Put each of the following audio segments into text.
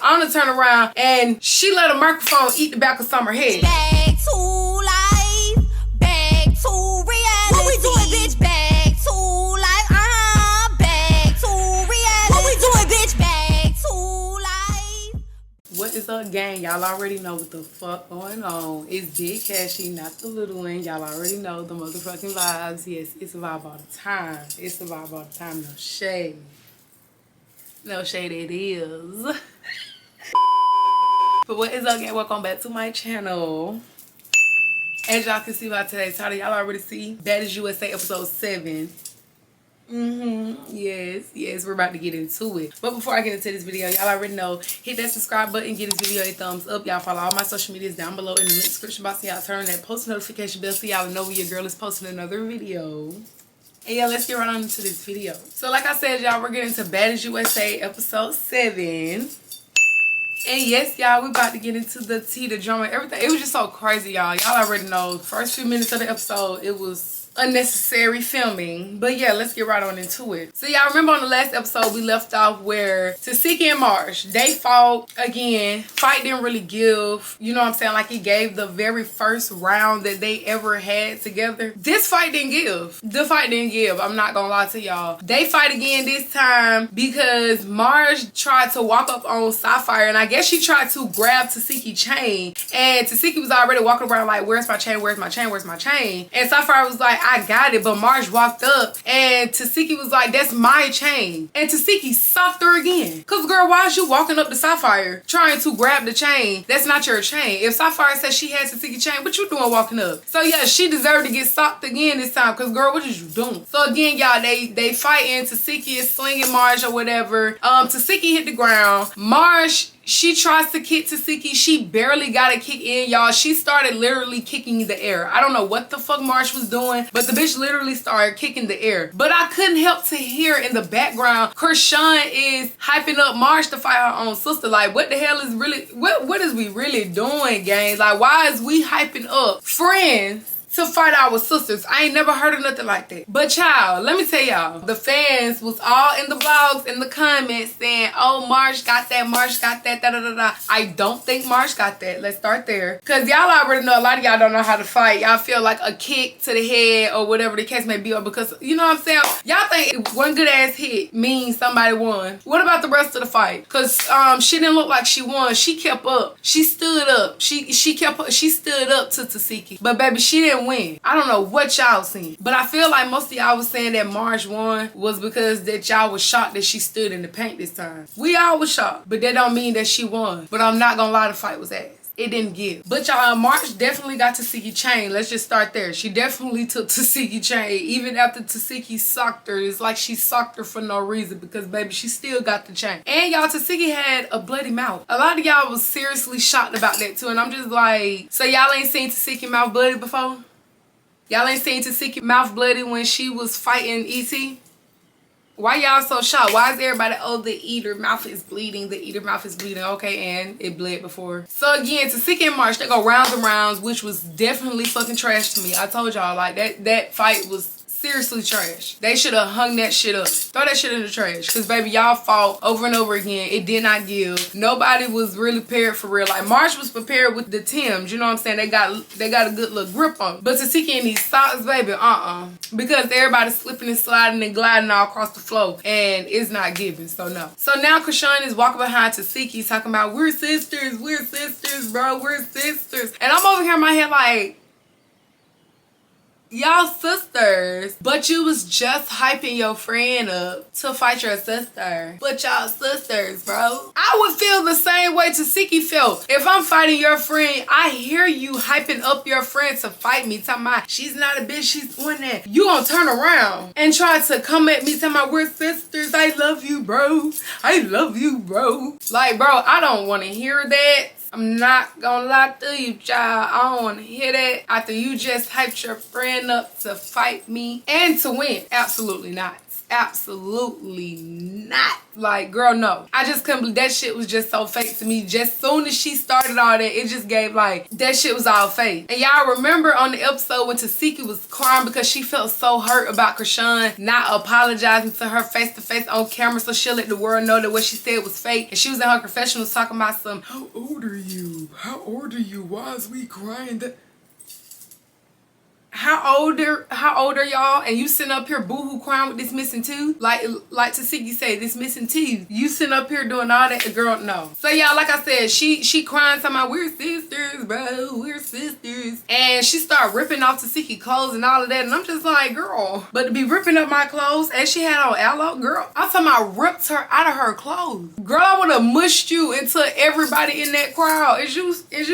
Anna turned around and she let a microphone eat the back of Summer's head. Back to life, back to reality. What we doing, bitch? Back to life, back to reality. What we doing, bitch? Back to life. What is up, gang? Y'all already know what the fuck going on. It's Big Cashy, not the little one. Y'all already know the motherfucking vibes. Yes, it's a vibe all the time. It's a vibe all the time. No shade. No shade it is. But what is up, gang? Welcome back to my channel. As y'all can see by today's title, y'all already see Baddies USA episode 7. Yes, we're about to get into it. But before I get into this video, y'all already know, hit that subscribe button, give this video a thumbs up. Y'all follow all my social medias down below in the link description box. Y'all turn that post notification bell so y'all know when your girl is posting another video. And yeah, let's get right on into this video. So like I said, y'all, we're getting to Baddies USA episode 7. And yes, y'all, we about to get into the tea, the drama, everything. It was just so crazy, y'all. Y'all already know. First few minutes of the episode, it was unnecessary filming. But yeah, let's get right on into it. So y'all remember on the last episode, we left off where Tasiki and Marsh, they fought again. Fight didn't really give, you know what I'm saying? Like it gave the very first round that they ever had together. This fight didn't give. The fight didn't give. I'm not gonna lie to y'all. They fight again this time because Marsh tried to walk up on Sapphire, and I guess she tried to grab Tasiki's chain, and Tasiki was already walking around like, where's my chain, where's my chain, where's my chain? And Sapphire was like, I got it. But Marsh walked up and Tasiki was like, that's my chain. And Tasiki socked her again. Cause girl, why is you walking up to Sapphire trying to grab the chain? That's not your chain. If Sapphire said she had Tasiki's chain, what you doing walking up? So yeah, she deserved to get socked again this time. Cause girl, what is you doing? So again, y'all, they fighting. Tasiki is slinging Marsh or whatever. Tasiki hit the ground. Marsh, she tries to kick Tasiki. She barely got a kick in, y'all. She started literally kicking the air. I don't know what the fuck Marsh was doing, but the bitch literally started kicking the air. But I couldn't help to hear in the background, Krishan is hyping up Marsh to fight her own sister. Like, what the hell is really, what is we really doing, gang? Like, why is we hyping up friends to fight our sisters? I ain't never heard of nothing like that. But child, let me tell y'all, the fans was all in the blogs, in the comments saying, oh, Marsh got that, Marsh got that, da-da-da-da. I don't think Marsh got that. Let's start there. Because y'all already know, a lot of y'all don't know how to fight. Y'all feel like a kick to the head or whatever the case may be, or because, you know what I'm saying? Y'all think one good ass hit means somebody won. What about the rest of the fight? Because she didn't look like she won. She kept up. She stood up. She stood up to Tasiki. But baby, she didn't win. I don't know what y'all seen, but I feel like most of y'all was saying that Marsh won was because that y'all was shocked that she stood in the paint this time. We all was shocked, but that don't mean that she won. But I'm not gonna lie, the fight was ass. It didn't give. But y'all, Marsh definitely got Tasiki's chain. Let's just start there. She definitely took Tasiki's chain. Even after Tasiki socked her, it's like she socked her for no reason because, baby, she still got the chain. And y'all, Tasiki had a bloody mouth. A lot of y'all was seriously shocked about that too. And I'm just like, so y'all ain't seen Tasiki's mouth bloody before? Y'all ain't seen Tasiki mouth bloody when she was fighting E.T.? Why y'all so shocked? Why is everybody, oh, the eater mouth is bleeding, the eater mouth is bleeding? Okay, and it bled before. So again, Tasiki and Marsh, they go rounds and rounds, which was definitely fucking trash to me. I told y'all, like, that fight was seriously trash. They should have hung that shit up. Throw that shit in the trash. Because, baby, y'all fought over and over again. It did not give. Nobody was really prepared for real. Like, Marsh was prepared with the Timbs. You know what I'm saying? They got a good little grip on. But Tasiki in these socks, baby, because everybody's slipping and sliding and gliding all across the floor. And it's not giving. So, no. So, now Krishan is walking behind Tasiki talking about, we're sisters, bro. We're sisters. And I'm over here in my head like, y'all sisters, but you was just hyping your friend up to fight your sister. But y'all sisters, bro. I would feel the same way Tasiki felt. If I'm fighting your friend, I hear you hyping up your friend to fight me, talking about she's not a bitch, she's doing that. You gonna turn around and try to come at me talking about we're sisters. I love you, bro. I love you, bro. Like, bro, I don't want to hear that. I'm not gonna lie to you, child. I don't want to hear that after you just hyped your friend up to fight me and to win. Absolutely not. Absolutely not. Like, girl, no. I just couldn't believe that shit was just so fake to me. Just soon as she started all that, it just gave like, that shit was all fake. And y'all remember on the episode when Tasiki was crying because she felt so hurt about Krishan not apologizing to her face to face on camera so she'll let the world know that what she said was fake. And she was in her confessional talking about some, how old are you? How old are you? Why is we crying? How old are y'all? And you sitting up here boohoo crying with this missing tooth? Like Tasiki said, this missing teeth. You sitting up here doing all that, girl, no. So y'all, like I said, she crying, talking about, we're sisters, bro, we're sisters. And she started ripping off Tasiki clothes and all of that. And I'm just like, girl, but to be ripping up my clothes, and she had on aloe, girl, I'm talking about ripped her out of her clothes. Girl, I would have mushed you into everybody in that crowd. Is you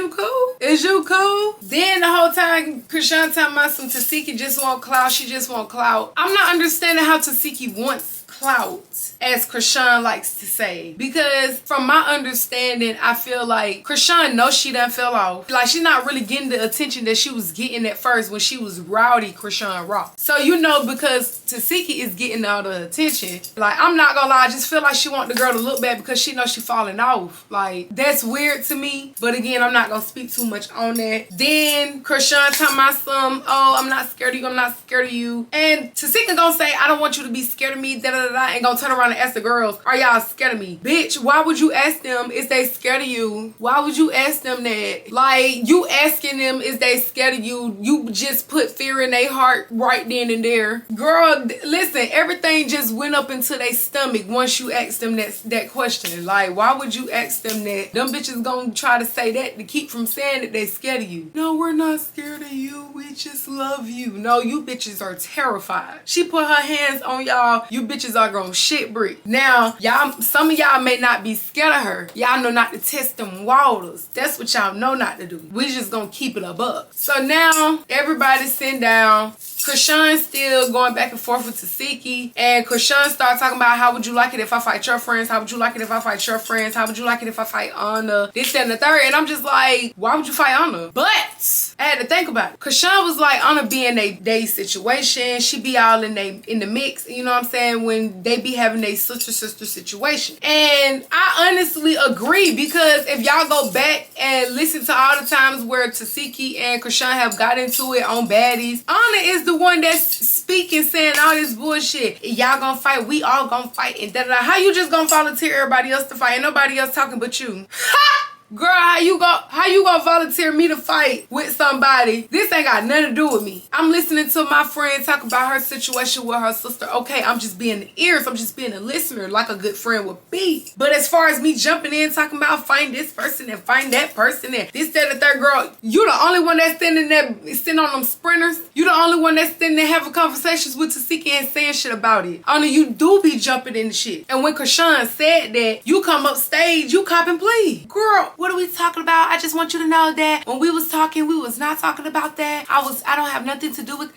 cool? Is you cool? Then the whole time, Krishan talking about some Tasiki just want clout. She just want clout. I'm not understanding how Tasiki wants clout, as Krishan likes to say, because from my understanding, I feel like Krishan knows she done fell off. Like, she's not really getting the attention that she was getting at first when she was rowdy Krishan Rock. So you know, because Tasiki is getting all the attention, like, I'm not gonna lie, I just feel like she want the girl to look bad because she knows she falling off. Like, that's weird to me, but again, I'm not gonna speak too much on that. Then Krishan talking about some, oh, I'm not scared of you, I'm not scared of you, and Tasiki gonna say, I don't want you to be scared of me, and gonna turn around and ask the girls, are y'all scared of me? Bitch, why would you ask them if they scared of you? Why would you ask them that? Like, you asking them if they scared of you, you just put fear in their heart right then and there. Girl, listen, everything just went up into their stomach once you asked them that question. Like, why would you ask them that? Them bitches gonna try to say that to keep from saying that they scared of you. No, we're not scared of you, we just love you. No, you bitches are terrified. She put her hands on y'all, you bitches are gonna shit brick. Now, y'all, some of y'all may not be scared of her. Y'all know not to test them waters. That's what y'all know not to do. We just gonna keep it above. So now, everybody sitting down. Krishan still going back and forth with Tasiki, and Krishan started talking about, how would you like it if I fight your friends? How would you like it if I fight your friends? How would you like it if I fight Anna? This, that, and the third. And I'm just like, why would you fight Anna? But I had to think about it. Krishan was like, Anna be in a day situation. She be all in the mix. You know what I'm saying? When they be having a sister situation. And I honestly agree, because if y'all go back and listen to all the times where Tasiki and Krishan have got into it on Baddies, Anna is the one that's speaking, saying all this bullshit. Y'all gonna fight, we all gonna fight, and da da da. How you just gonna volunteer everybody else to fight? Ain't nobody else talking but you. Ha! Girl, how you gonna volunteer me to fight with somebody? This ain't got nothing to do with me. I'm listening to my friend talk about her situation with her sister. Okay, I'm just being the ears. I'm just being a listener like a good friend would be. But as far as me jumping in talking about find this person and find that person and this, that, and the third, girl, you the only one that's sitting on them sprinters. You the only one that's sitting there having conversations with Tasiki and saying shit about it. Only you do be jumping in the shit. And when Krishan said that, you come up stage, you cop and plea. Girl, what are we talking about? I just want you to know that when we was talking, we was not talking about that. I don't have nothing to do with.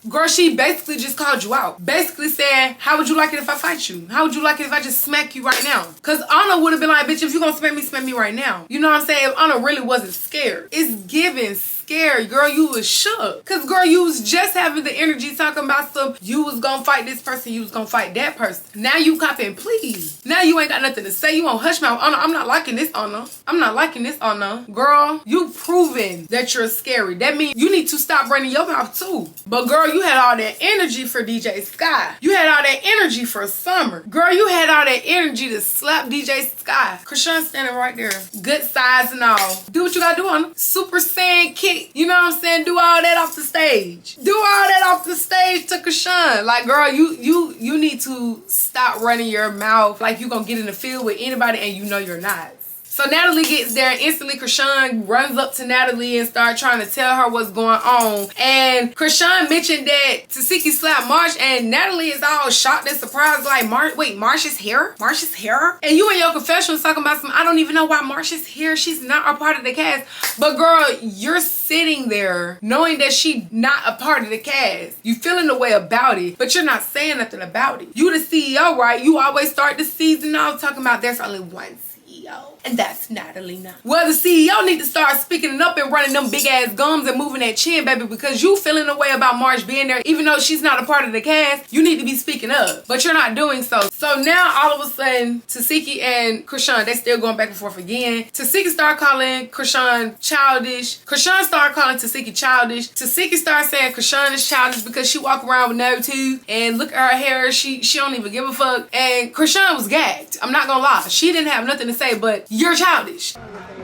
Girl, she basically just called you out. Basically saying, how would you like it if I fight you? How would you like it if I just smack you right now? Because Anna would have been like, bitch, if you gonna smack me right now. You know what I'm saying? If Anna really wasn't scared. It's giving scared. Girl, you was shook. Because, girl, you was just having the energy talking about some, you was gonna fight this person, you was gonna fight that person. Now you copping, please. Now you ain't got nothing to say. You won't hush mouth. Anna, I'm not liking this, Anna. I'm not liking this, Anna. Girl, you proven that you're scary. That means you need to stop running your mouth too. But, girl, you had all that energy for DJ Sky. You had all that energy for Summer. Girl, you had all that energy to slap DJ Sky. Krishan standing right there. Good size and all. Do what you gotta do on him. Super Saiyan kick. You know what I'm saying? Do all that off the stage. Do all that off the stage to Krishan. Like, girl, you need to stop running your mouth like you gonna get in the field with anybody and you know you're not. So Natalie gets there and instantly Krishan runs up to Natalie and starts trying to tell her what's going on. And Krishan mentioned that Tasiki slapped Marsh, and Natalie is all shocked and surprised, like, Marsh is here? Marsh is here? And you in your confession was talking about some, I don't even know why Marsh is here. She's not a part of the cast. But girl, you're sitting there knowing that she not a part of the cast. You feeling the way about it, but you're not saying nothing about it. You the CEO, right? You always start the season off talking about there's only one CEO. and that's Natalie now. Well, the CEO need to start speaking up and running them big ass gums and moving that chin, baby, because you feeling the way about March being there, even though she's not a part of the cast. You need to be speaking up, but you're not doing so. So now all of a sudden, Tasiki and Krishan, they still going back and forth again. Tasiki start calling Krishan childish. Krishan start calling Tasiki childish. Tasiki start saying Krishan is childish because she walk around with no tooth and look at her hair. She don't even give a fuck. And Krishan was gagged. I'm not gonna lie. She didn't have nothing to say, but you're childish.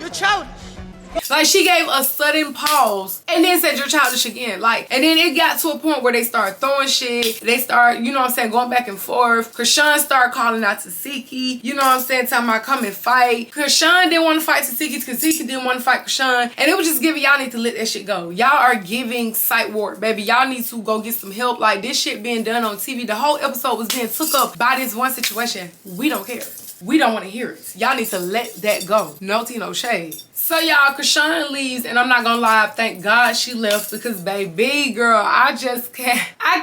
You're childish. Like, she gave a sudden pause and then said you're childish again. Like, and then it got to a point where they start throwing shit. They start, you know what I'm saying, going back and forth. Krishan started calling out Tasiki. You know what I'm saying, telling her come and fight. Krishan didn't want to fight Tasiki. Tasiki didn't want to fight Krishan. And it was just giving, y'all need to let that shit go. Y'all are giving sight ward, baby. Y'all need to go get some help. Like, this shit being done on TV. The whole episode was being took up by this one situation. We don't care. We don't want to hear it. Y'all need to let that go. No tea, no shade. So y'all, Krishan leaves, and I'm not gonna lie, thank God she left, because baby girl, I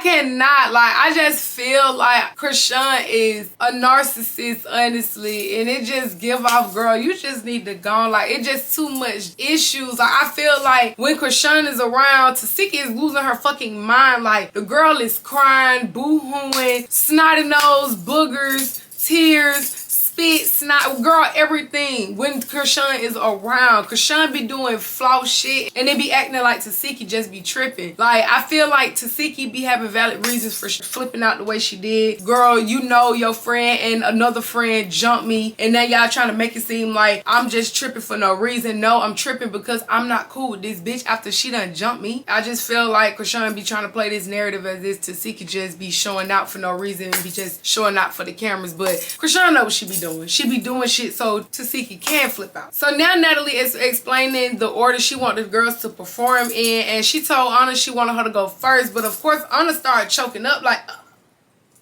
cannot, like, I just feel like Krishan is a narcissist, honestly, and it just give off, girl, you just need to go, like, it just too much issues. Like, I feel like when Krishan is around, Tasiki is losing her fucking mind. Like, the girl is crying, boo-hooing, snotty nose, boogers, tears, spit, snot, girl, everything. When Krishan is around, Krishan be doing flaw shit and they be acting like Tasiki just be tripping. Like, I feel like Tasiki be having valid reasons for flipping out the way she did. Girl, you know your friend and another friend jumped me, and now y'all trying to make it seem like I'm just tripping for no reason. No, I'm tripping because I'm not cool with this bitch after she done jumped me. I just feel like Krishan be trying to play this narrative as if Tasiki just be showing out for no reason and be just showing out for the cameras. But Krishan know what she be doing. She be doing shit so Tasiki can flip out. So now Natalie is explaining the order she want the girls to perform in, and she told Anna she wanted her to go first, but of course Anna started choking up like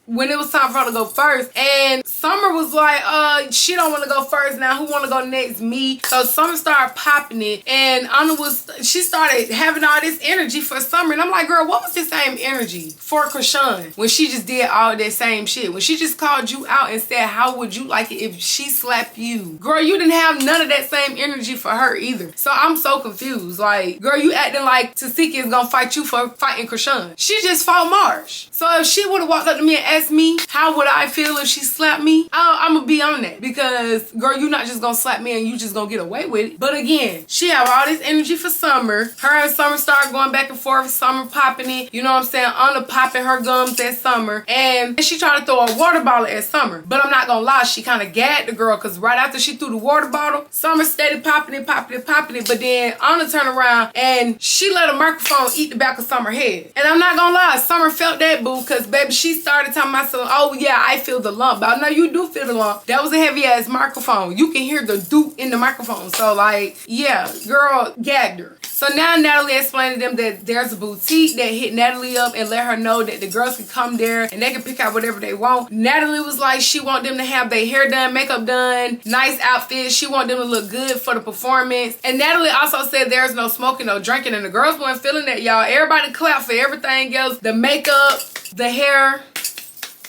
when it was time for her to go first. And Summer was like, she don't want to go first now. Who want to go next? Me. So Summer started popping it. And Anna she started having all this energy for Summer. And I'm like, girl, what was the same energy for Krishan when she just did all that same shit? When she just called you out and said, how would you like it if she slapped you? Girl, you didn't have none of that same energy for her either. So I'm so confused. Like, girl, you acting like Tasiki is gonna fight you for fighting Krishan. She just fought Marsh. So if she would have walked up to me and asked me how would I feel if she slapped me, I'm gonna be on that, because girl, you're not just gonna slap me and you just gonna get away with it. But again, she have all this energy for Summer. Her and Summer start going back and forth. Summer popping it, you know what I'm saying, Anna popping her gums at Summer, and she tried to throw a water bottle at Summer. But I'm not gonna lie, she kind of gagged the girl, because right after she threw the water bottle, Summer steady popping it, but then Anna turned around and she let a microphone eat the back of Summer's head. And I'm not gonna lie, Summer felt that, boo, because baby, she started talking about some, oh yeah, I feel the lump. But I know you do feel the lump. That was a heavy ass microphone. You can hear the doot in the microphone. So like, yeah, girl gagged her. So now Natalie explained to them that there's a boutique that hit Natalie up and let her know that the girls can come there and they can pick out whatever they want. Natalie was like, she want them to have their hair done, makeup done, nice outfits. She want them to look good for the performance. And Natalie also said there's no smoking, no drinking, and the girls weren't feeling that, y'all. Everybody clapped for everything else. The makeup, the hair,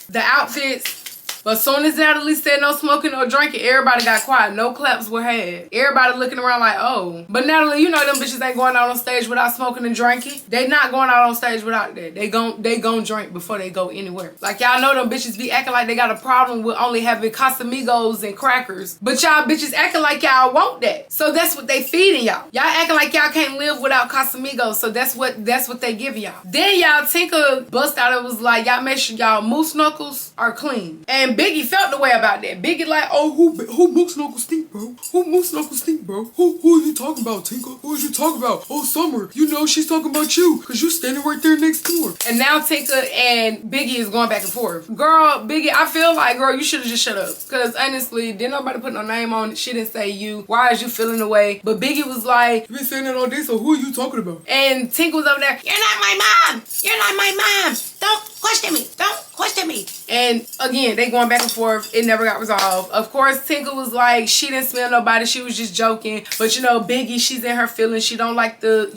the outfits. But as soon as Natalie said no smoking, no drinking, everybody got quiet. No claps were had. Everybody looking around like, oh. But Natalie, you know them bitches ain't going out on stage without smoking and drinking. They not going out on stage without that. They gon' drink before they go anywhere. Like, y'all know them bitches be acting like they got a problem with only having Casamigos and crackers. But y'all bitches acting like y'all want that. So that's what they feeding y'all. Y'all acting like y'all can't live without Casamigos. So that's what they give y'all. Then y'all Tinker bust out and was like, y'all make sure y'all moose knuckles are clean. And Biggie felt the way about that. Biggie like, oh, who moose knuckles stink, bro? Who moose knuckles stink, bro? Who are you talking about, Tinker? Who are you talking about? Oh, Summer, you know she's talking about you, because you standing right there next to her. And now Tinker and Biggie is going back and forth. Girl, Biggie, I feel like, girl, you should have just shut up. Because honestly, didn't nobody put no name on it. She didn't say you. Why is you feeling the way? But Biggie was like, you been saying that all day, so who are you talking about? And Tinker was over there, you're not my mom. You're not my mom. Don't question me. Don't question me. And again, they going back and forth. It never got resolved. Of course, Tinker was like, she didn't smell nobody. She was just joking. But you know, Biggie, she's in her feelings. She don't like to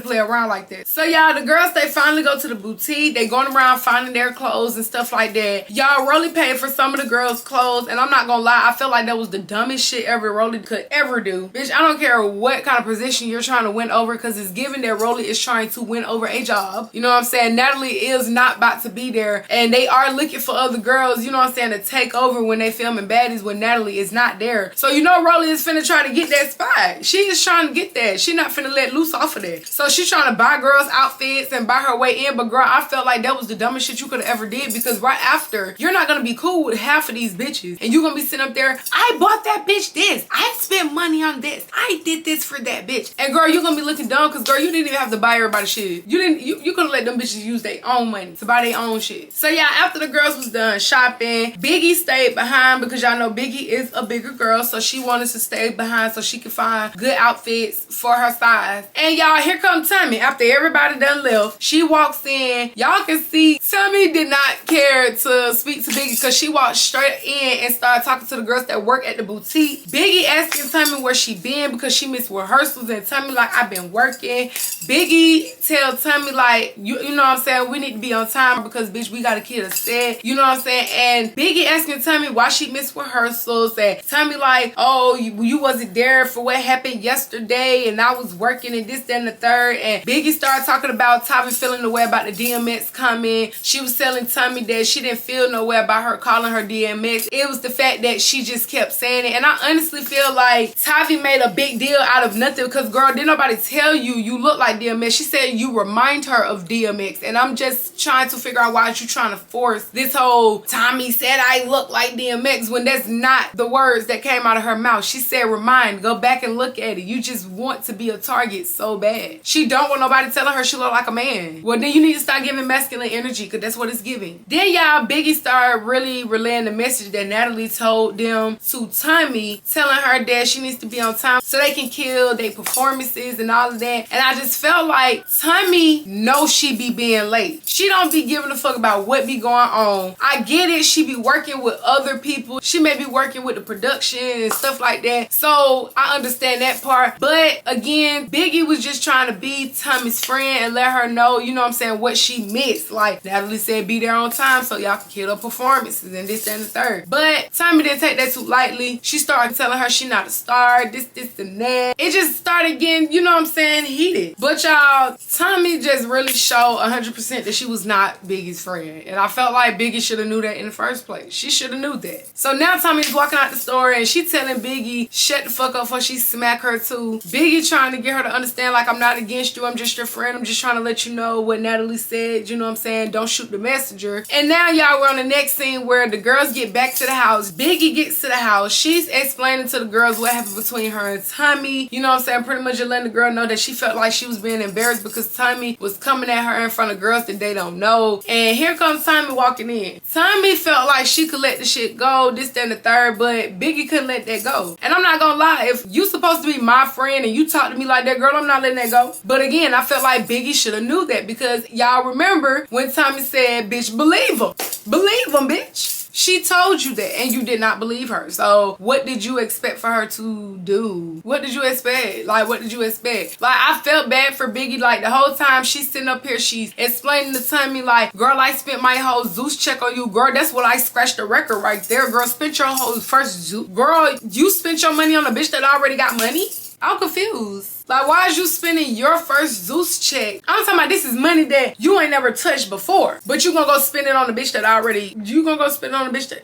play around like that. So y'all, the girls, they finally go to the boutique. They going around finding their clothes and stuff like that. Y'all, Rolly paid for some of the girls' clothes. And I'm not gonna lie, I feel like that was the dumbest shit ever Rolly could ever do. Bitch, I don't care what kind of position you're trying to win over, because it's given that Rolly is trying to win over a job. You know what I'm saying? Natalie is not about to be there. And they are looking for other girls, you know what I'm saying, to take over when they filming Baddies when Natalie is not there. So you know Rolly is finna try to get that spot. She is trying to get that. She not finna let loose off of that. So she's trying to buy girls outfits and buy her way in. But girl, I felt like that was the dumbest shit you could have ever did, because right after, you're not gonna be cool with half of these bitches. And you're gonna be sitting up there, I bought that bitch this. I spent money on this. I did this for that bitch. And girl, you're gonna be looking dumb, because girl, you didn't even have to buy everybody shit. You could have let them bitches use their own money to buy their own shit. So yeah, after the girls was done shopping, Biggie stayed behind, because y'all know Biggie is a bigger girl, so she wanted to stay behind so she could find good outfits for her size. And y'all, here comes Tommy. After everybody done left, she walks in. Y'all can see Tommy did not care to speak to Biggie, because she walked straight in and started talking to the girls that work at the boutique. Biggie asking Tommy where she been, because she missed rehearsals, and Tommy like, I've been working. Biggie tell Tommy like, you know what I'm saying, we need to be on time, because bitch, we gotta kill a set. You know what I'm saying? And Biggie asking Tommy why she missed rehearsals, and Tommy like, oh, you wasn't there for what happened yesterday, and I was working and this, that, and the third. And Biggie started talking about Tommy feeling the way about the DMX coming. She was telling Tommy that she didn't feel no way about her calling her DMX. It was the fact that she just kept saying it. And I honestly feel like Tavi made a big deal out of nothing, because girl, didn't nobody tell you look like DMX. She said you remind her of DMX. And I'm just trying to figure out why you trying to force this whole Tommy said I look like DMX, when that's not the words that came out of her mouth. She said remind. Go back and look at it. You just want to be a target so bad. She don't want nobody telling her she look like a man. Well, then you need to start giving masculine energy, because that's what it's giving. Then y'all, Biggie started really relaying the message that Natalie told them to Tommy, telling her that she needs to be on time so they can kill their performances and all of that. And I just felt like Tommy knows she be being late. She don't be giving a fuck about what be going on. I get it. She be working with other people. She may be working with the production and stuff like that. So I understand that part. But again, Biggie was just trying to be Tommy's friend and let her know, you know what I'm saying, what she missed. Like Natalie said, be there on time so y'all can kill the performances and this and the third. But Tommy didn't take that too lightly. She started telling her she not a star, this and that. It just started getting, you know what I'm saying, heated. But y'all, Tommy just really showed 100% that she was not Biggie's friend. And I felt like Biggie should have knew that in the first place. She should have knew that. So now Tommy's walking out the store and she telling Biggie, shut the fuck up before she smack her too. Biggie trying to get her to understand, like, I'm not against you. I'm just your friend. I'm just trying to let you know what Natalie said. You know what I'm saying? Don't shoot the messenger. And now y'all, we're on the next scene where the girls get back to the house. Biggie gets to the house. She's explaining to the girls what happened between her and Tommy. You know what I'm saying? Pretty much just letting the girl know that she felt like she was being embarrassed because Tommy was coming at her in front of girls that they don't know. And here comes Tommy walking in. Tommy felt like she could let the shit go, this, that, and the third, but Biggie couldn't let that go. And I'm not gonna lie, if you supposed to be my friend and you talk to me like that, girl, I'm not letting that go. But again, I felt like Biggie should have knew that, because y'all remember when Tommy said, bitch, believe him. Believe him, bitch. She told you that and you did not believe her. So what did you expect for her to do? What did you expect? Like, what did you expect? Like, I felt bad for Biggie. Like, the whole time she's sitting up here, she's explaining to Tommy, like, girl, I spent my whole Zeus check on you. Girl, that's what I scratched the record right there. Girl, spent your whole first Zeus. Girl, you spent your money on a bitch that already got money? I'm confused. Like, why is you spending your first Zeus check? I'm talking about this is money that you ain't never touched before. But you gonna go spend it on the bitch that already, you gonna go spend it on the bitch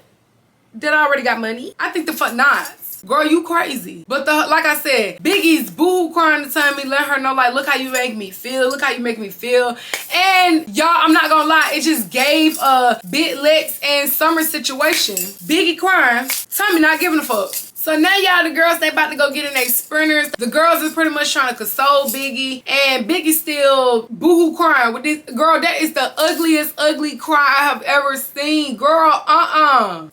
that already got money? I think the fuck not. Girl, you crazy. But like I said, Biggie's boo crying to Tommy, let her know, like, look how you make me feel. Look how you make me feel. And y'all, I'm not gonna lie, it just gave a Bit Lex and Summer situation. Biggie crying, Tommy not giving a fuck. So now y'all, the girls, they about to go get in their sprinters. The girls is pretty much trying to console Biggie, and Biggie still boohoo crying with this girl. That is the ugliest ugly cry I have ever seen, girl.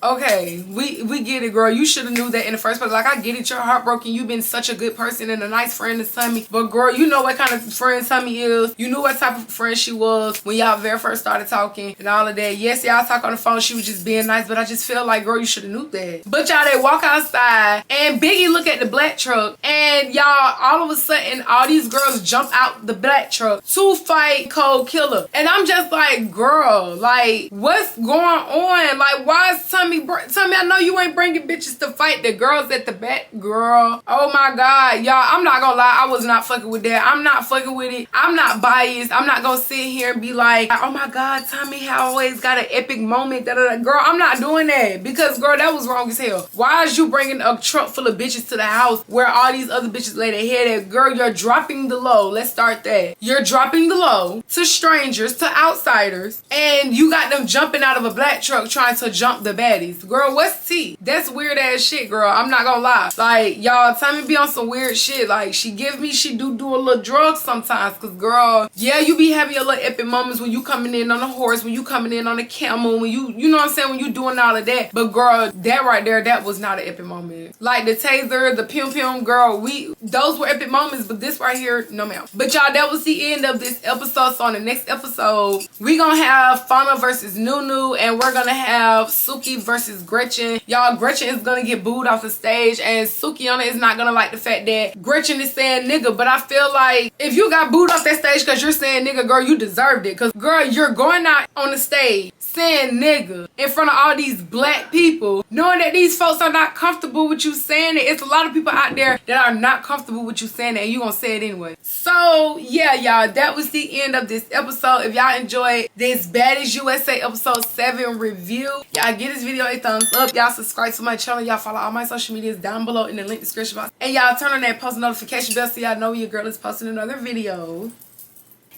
Okay, we get it, girl. You should have knew that in the first place. Like, I get it, you're heartbroken. You've been such a good person and a nice friend to Tommy, but girl, you know what kind of friend Tommy is. You knew what type of friend she was when y'all very first started talking and all of that. Yes, y'all talk on the phone. She was just being nice, but I just feel like, girl, you should have knew that. But y'all, they walk outside. And Biggie look at the black truck, and y'all, all of a sudden, all these girls jump out the black truck to fight Cold Killer. And I'm just like, girl, like, what's going on? Like, why is Tommy, I know you ain't bringing bitches to fight the girls at the back, girl. Oh my God, y'all, I'm not gonna lie, I was not fucking with that. I'm not fucking with it. I'm not biased. I'm not gonna sit here and be like, oh my God, Tommy always got an epic moment. Girl, I'm not doing that, because, girl, that was wrong as hell. Why is you bringing a truck full of bitches to the house where all these other bitches lay their head at? Girl, you're dropping the low. Let's start that. You're dropping the low to strangers, to outsiders, and you got them jumping out of a black truck trying to jump the baddies. Girl, what's tea? That's weird ass shit, girl. I'm not gonna lie. Like, y'all, Tommy be on some weird shit. Like, she do a little drugs sometimes, cause girl, yeah, you be having your little epic moments when you coming in on a horse, when you coming in on a camel, when you know what I'm saying, when you doing all of that. But girl, that right there, that was not an epic moment. Like the taser, the pum, girl, those were epic moments, but this right here, no ma'am. But y'all, that was the end of this episode. So on the next episode, we gonna have Fauna versus Nunu, and we're gonna have Suki versus Gretchen. Y'all, Gretchen is gonna get booed off the stage, and Sukiana is not gonna like the fact that Gretchen is saying nigga. But I feel like if you got booed off that stage because you're saying nigga, girl, you deserved it. Because girl, you're going out on the stage saying nigga in front of all these black people, knowing that these folks are not comfortable with you saying it. It's a lot of people out there that are not comfortable with you saying it, and you gonna say it anyway. So yeah, y'all, that was the end of this episode. If y'all enjoyed this Baddies USA episode 7 review, y'all give this video a thumbs up. Y'all subscribe to my channel. Y'all follow all my social medias down below in the link description box, and y'all turn on that post notification bell so y'all know your girl is posting another video.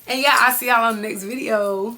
And yeah, I'll see y'all on the next video.